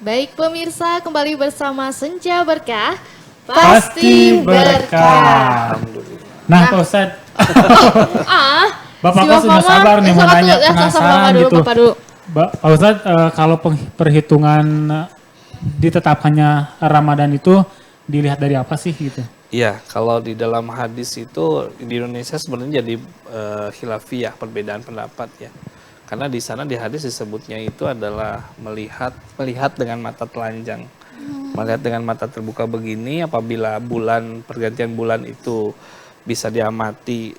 Baik pemirsa, kembali bersama Senja Berkah. Pasti berkah. Nah, Pak Ustadz, Bapak kan sudah sabar nih mau nanya penasaran gitu. Pak Ustadz, kalau perhitungan ditetapkannya Ramadan itu dilihat dari apa sih gitu? Iya, kalau di dalam hadis itu di Indonesia sebenarnya jadi khilafiyah, perbedaan pendapat ya. Karena di sana di hadis disebutnya itu adalah melihat dengan mata telanjang. Melihat dengan mata terbuka begini apabila pergantian bulan itu bisa diamati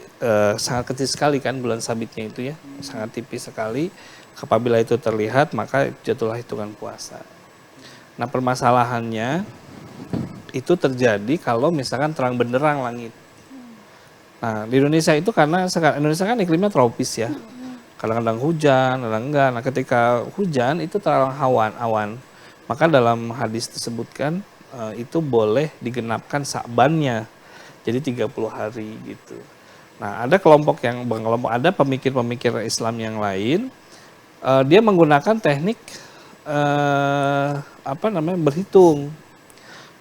sangat kecil sekali kan bulan sabitnya itu ya, sangat tipis sekali. Apabila itu terlihat maka jatuhlah hitungan puasa. Nah, permasalahannya itu terjadi kalau misalkan terang benderang langit. Nah, di Indonesia itu karena Indonesia kan iklimnya tropis ya. Kadang-kadang hujan, kadang enggak. Nah, ketika hujan itu terhalang awan. Maka dalam hadis disebutkan itu boleh digenapkan sakbannya. Jadi 30 hari gitu. Nah, ada ada pemikir-pemikir Islam yang lain, dia menggunakan teknik berhitung.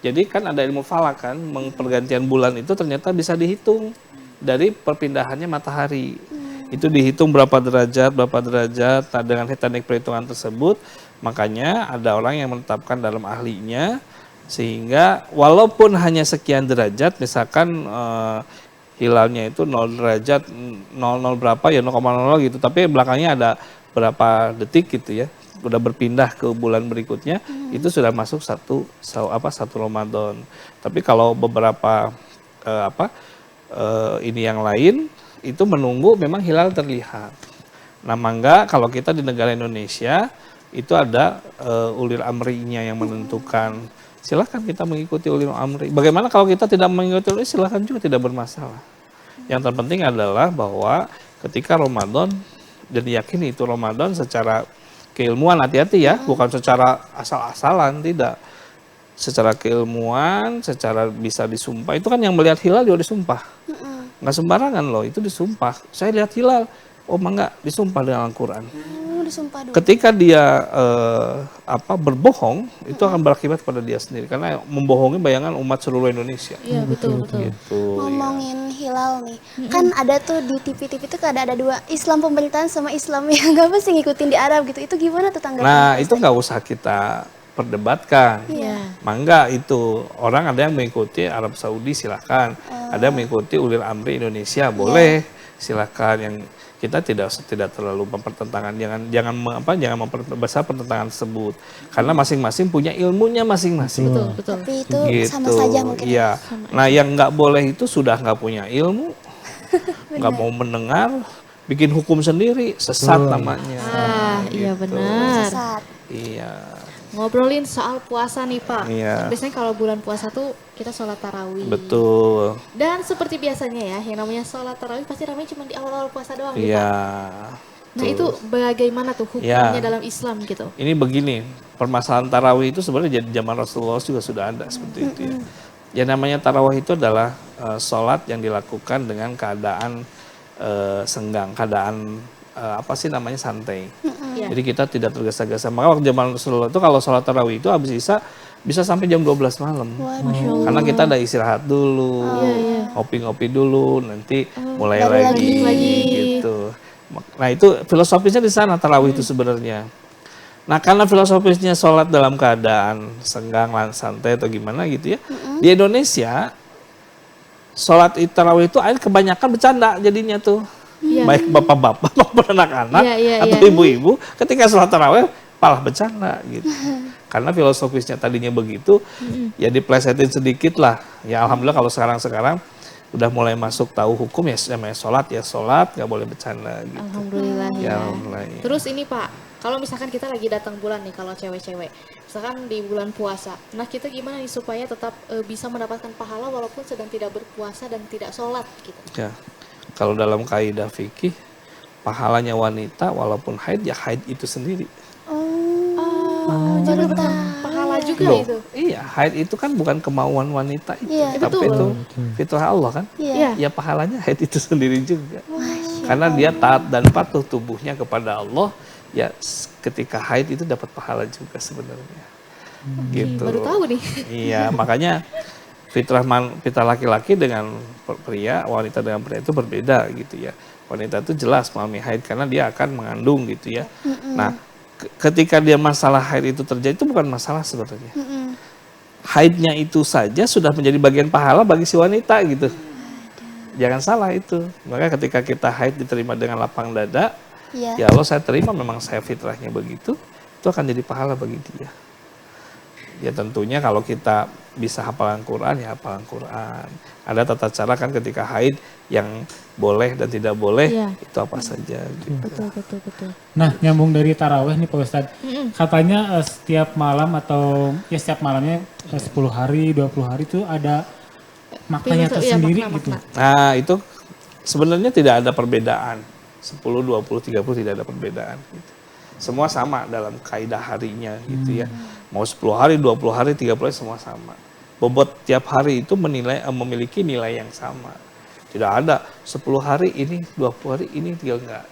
Jadi kan ada ilmu falak kan, pergantian bulan itu ternyata bisa dihitung dari perpindahannya matahari. Itu dihitung berapa derajat, nah, dengan teknik perhitungan tersebut, makanya ada orang yang menetapkan dalam ahlinya, sehingga walaupun hanya sekian derajat, misalkan hilalnya itu 0 derajat, 00 berapa ya, 0,00 gitu, tapi belakangnya ada berapa detik gitu ya, udah berpindah ke bulan berikutnya, itu sudah masuk satu Ramadan. Tapi kalau beberapa ini yang lain itu menunggu memang hilal terlihat. Nah, mangga kalau kita di negara Indonesia itu ada ulir amrinya yang menentukan. Silahkan kita mengikuti ulir amri. Bagaimana kalau kita tidak mengikuti ulir, silahkan juga, tidak bermasalah. Yang terpenting adalah bahwa ketika Ramadan, dan diyakini itu Ramadan secara keilmuan, hati-hati ya, bukan secara asal-asalan, tidak. Secara keilmuan, secara bisa disumpah. Itu kan yang melihat hilal juga disumpah. Nggak sembarangan loh, itu disumpah. Saya lihat hilal, enggak, disumpah dengan Al-Quran. Disumpah dulu. Ketika dia berbohong, itu akan berakibat pada dia sendiri. Karena membohongi bayangan umat seluruh Indonesia. Iya, betul. Gitu, Ngomongin hilal nih, kan ada tuh di TV-TV itu ada dua, Islam pemerintahan sama Islam yang nggak pasti ngikutin di Arab gitu. Itu gimana tuh tanggapan? Nah, itu nggak usah kita perdebatkan. Mangga itu orang ada yang mengikuti Arab Saudi silahkan, ada yang mengikuti ulir amri Indonesia boleh silahkan. Yang kita tidak terlalu mempertentangkan, jangan memperbesar pertentangan tersebut karena masing-masing punya ilmunya masing-masing. Betul. Tapi itu gitu. sama saja mungkin. Iya. Nah, yang nggak boleh itu sudah nggak punya ilmu, nggak mau mendengar, bikin hukum sendiri, sesat namanya. Iya benar. Sesat. Iya. Ngobrolin soal puasa nih Pak. Iya. Biasanya kalau bulan puasa tuh kita sholat tarawih. Betul. Dan seperti biasanya ya, yang namanya sholat tarawih pasti ramai cuma di awal-awal puasa doang gitu. Iya. Nah itu bagaimana tuh hukumnya dalam Islam gitu? Ini begini, permasalahan tarawih itu sebenarnya jadi zaman Rasulullah juga sudah ada seperti itu ya. Yang namanya tarawih itu adalah sholat yang dilakukan dengan keadaan senggang, keadaan santai. Jadi kita tidak tergesa-gesa. Maka waktu zaman Rasulullah itu kalau sholat tarawih itu habis bisa sampai jam 12 malam. Karena kita ada istirahat dulu, ngopi-ngopi dulu, nanti mulai lagi gitu. Nah, itu filosofisnya di sana tarawih itu sebenarnya. Nah, karena filosofisnya sholat dalam keadaan senggang, santai atau gimana gitu ya. Di Indonesia sholat tarawih itu kebanyakan bercanda jadinya tuh. Baik bapak-bapak maupun anak-anak atau ibu-ibu ketika sholat tarawih malah bercanda gitu. Karena filosofisnya tadinya begitu, ya diplesetin sedikit lah. Ya alhamdulillah kalau sekarang udah mulai masuk tahu hukum ya, namanya sholat, nggak boleh bercanda gitu. Alhamdulillah ya. Alhamdulillah, ya. Terus ini Pak, kalau misalkan kita lagi datang bulan nih, kalau cewek-cewek, misalkan di bulan puasa, nah kita gimana nih supaya tetap bisa mendapatkan pahala walaupun sedang tidak berpuasa dan tidak sholat gitu? Ya. Kalau dalam kaidah fikih, pahalanya wanita walaupun haid ya haid itu sendiri. Jadi pahala juga itu. Iya, haid itu kan bukan kemauan wanita itu, tapi betul. itu fitrah Allah kan. Iya. Ya pahalanya haid itu sendiri juga. Karena dia taat dan patuh tubuhnya kepada Allah, ya ketika haid itu dapat pahala juga sebenarnya. Gitu. Baru tahu nih. Iya, makanya fitrah laki-laki dengan pria, wanita dengan pria itu berbeda gitu ya. Wanita itu jelas mengalami haid karena dia akan mengandung gitu ya. Nah, ketika dia masalah haid itu terjadi itu bukan masalah sebenarnya. Haidnya itu saja sudah menjadi bagian pahala bagi si wanita gitu. Jangan salah itu. Maka ketika kita haid diterima dengan lapang dada, ya Allah saya terima memang saya fitrahnya begitu, itu akan jadi pahala bagi dia. Ya tentunya kalau kita bisa hafalan Quran, ya hafalan Quran. Ada tata cara kan ketika haid yang boleh dan tidak boleh, itu apa saja. Gitu. Betul. Nah, nyambung dari tarawih nih Pak Ustadz. Katanya setiap malam atau ya setiap malamnya 10 hari, 20 hari itu ada maknanya tersendiri gitu. Nah, itu sebenarnya tidak ada perbedaan. 10, 20, 30 tidak ada perbedaan gitu. Semua sama dalam kaidah harinya gitu ya. Mau 10 hari, 20 hari, 30 hari semua sama. Bobot tiap hari itu memiliki nilai yang sama. Tidak ada 10 hari ini, 20 hari ini, enggak.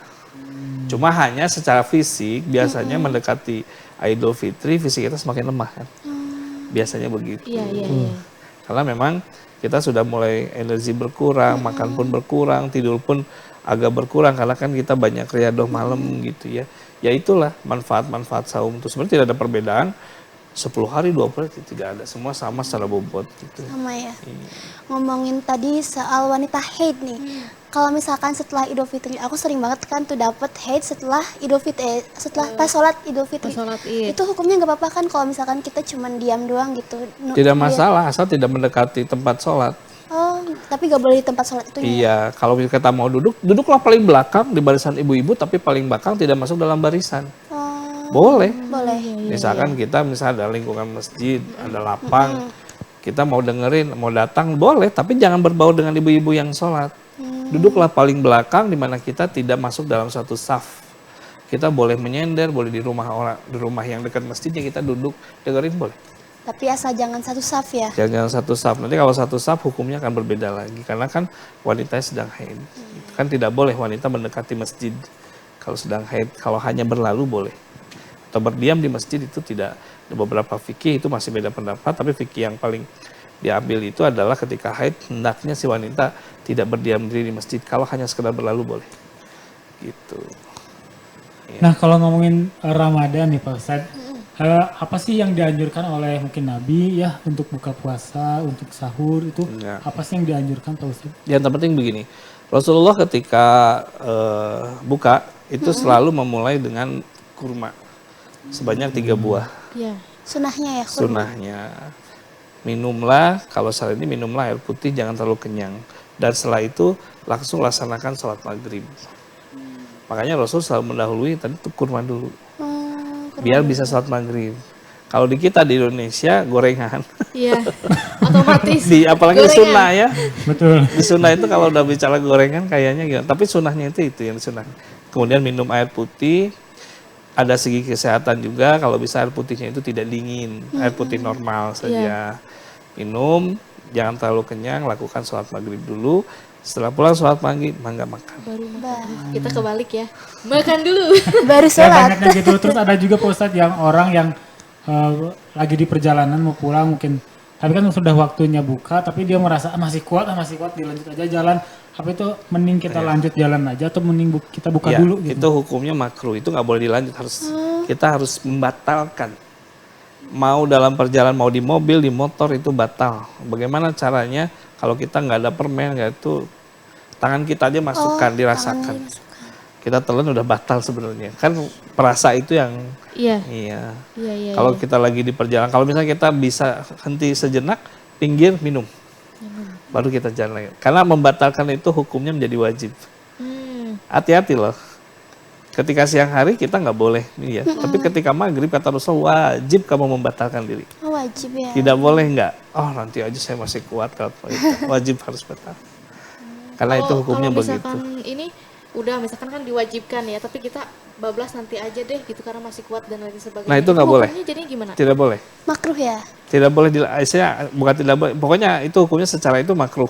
Cuma hanya secara fisik biasanya mendekati Idul Fitri fisik kita semakin lemah kan. Biasanya begitu. Iya. Karena memang kita sudah mulai energi berkurang, makan pun berkurang, tidur pun agak berkurang karena kan kita banyak riadoh malam gitu ya. Ya itulah manfaat-manfaat saum itu. Sebenarnya tidak ada perbedaan 10 hari, 20 hari tidak ada. Semua sama secara bobot gitu. Sama ya. Ngomongin tadi soal wanita haid nih. Kalau misalkan setelah Idul Fitri, aku sering banget kan tuh dapat haid setelah Idul Fitri, setelah pas sholat Idul Fitri. Itu hukumnya nggak apa-apa kan kalau misalkan kita cuman diam doang gitu? Tidak masalah, asal tidak mendekati tempat sholat. Oh, tapi nggak boleh di tempat sholat itu? Iya, kalau kita mau duduklah paling belakang di barisan ibu-ibu, tapi paling belakang tidak masuk dalam barisan. Boleh. Misalkan kita ada lingkungan masjid, ada lapang, kita mau dengerin, mau datang boleh, tapi jangan berbau dengan ibu-ibu yang sholat. Duduklah paling belakang di mana kita tidak masuk dalam satu saf. Kita boleh menyender, boleh di rumah orang, di rumah yang dekat masjidnya kita duduk dengerin boleh. Tapi asal jangan satu saf ya? Jangan satu saf. Nanti kalau satu saf hukumnya akan berbeda lagi karena kan wanita sedang haid. Kan tidak boleh wanita mendekati masjid kalau sedang haid. Kalau hanya berlalu boleh. Atau berdiam di masjid itu tidak. Ada beberapa fikih itu masih beda pendapat, tapi fikih yang paling diambil itu adalah ketika haid hendaknya si wanita tidak berdiam diri di masjid. Kalau hanya sekedar berlalu boleh. Gitu. Ya. Nah, kalau ngomongin Ramadan nih Pak Ustadz, apa sih yang dianjurkan oleh mungkin Nabi ya untuk buka puasa, untuk sahur itu apa sih yang dianjurkan Pak Ustadz? Yang terpenting begini, Rasulullah ketika buka itu selalu memulai dengan kurma sebanyak 3 buah. Iya. Sunahnya ya? Kurma. Sunahnya. Minumlah, kalau saat ini minumlah air putih, jangan terlalu kenyang. Dan setelah itu langsung laksanakan sholat maghrib. Makanya Rasul selalu mendahului tadi tuh kurma dulu. Biar bisa sholat maghrib. Kalau di kita di Indonesia gorengan. Iya, otomatis. Apalagi gorengan. sunnah ya. Betul. Di sunnah itu kalau udah bicara gorengan kayaknya gitu. Tapi sunnahnya itu yang sunnah. Kemudian minum air putih. Ada segi kesehatan juga. Kalau bisa air putihnya itu tidak dingin, air putih normal saja. Minum, jangan terlalu kenyang. Lakukan sholat maghrib dulu. Setelah pulang sholat maghrib, mangga makan. Baru makan. Kita kebalik ya. Makan dulu. Baru Ya sholat. banyaknya gitu. Terus ada juga Pak Ustadz yang orang yang lagi di perjalanan mau pulang mungkin. Tapi kan sudah waktunya buka, tapi dia merasa masih kuat dilanjut aja jalan. Apa itu mending kita lanjut jalan aja atau mending kita buka dulu gitu? Itu hukumnya makruh, itu nggak boleh dilanjut. Kita harus membatalkan. Mau dalam perjalanan, mau di mobil, di motor itu batal. Bagaimana caranya? Kalau kita nggak ada permen, nggak itu tangan kita aja masukkan, dirasakan. Kita telan udah batal sebenarnya. Kan perasa itu yang iya. Kalau kita lagi di perjalanan, kalau misalnya kita bisa henti sejenak, pinggir minum. Baru kita jalan lagi. Karena membatalkan itu hukumnya menjadi wajib. Hati-hati loh. Ketika siang hari kita nggak boleh ya. Tapi ketika maghrib kata Rasul wajib kamu membatalkan diri. Wajib ya. Tidak boleh nggak. Oh nanti aja saya masih kuat kalau wajib harus batal. Karena itu hukumnya begitu. Kalau misalkan ini udah misalkan kan diwajibkan ya, tapi kita bablas nanti aja deh gitu karena masih kuat dan lain sebagainya. Nah itu nggak boleh. Jadi gimana? Tidak boleh. Makruh ya? Tidak boleh bukan tidak boleh. Pokoknya itu hukumnya secara itu makruh.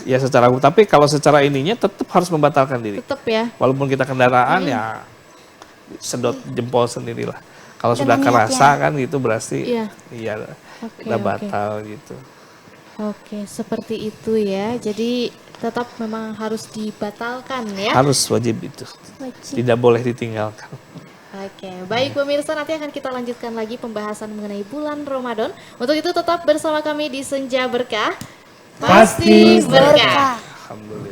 Ya secara hukum. Tapi kalau secara ininya tetap harus membatalkan diri. Tetap ya. Walaupun kita kendaraan ya sedot jempol sendirilah. Kalau sudah Dengan kerasa niatnya. kan gitu berarti Iya. iya Oke, udah oke. batal gitu. Oke, seperti itu ya. Jadi tetap memang harus dibatalkan ya. Harus wajib itu. Wajib. Tidak boleh ditinggalkan. Oke, baik pemirsa, nanti akan kita lanjutkan lagi pembahasan mengenai bulan Ramadan. Untuk itu tetap bersama kami di Senja Berkah. Pasti Berkah. Berkah. Alhamdulillah.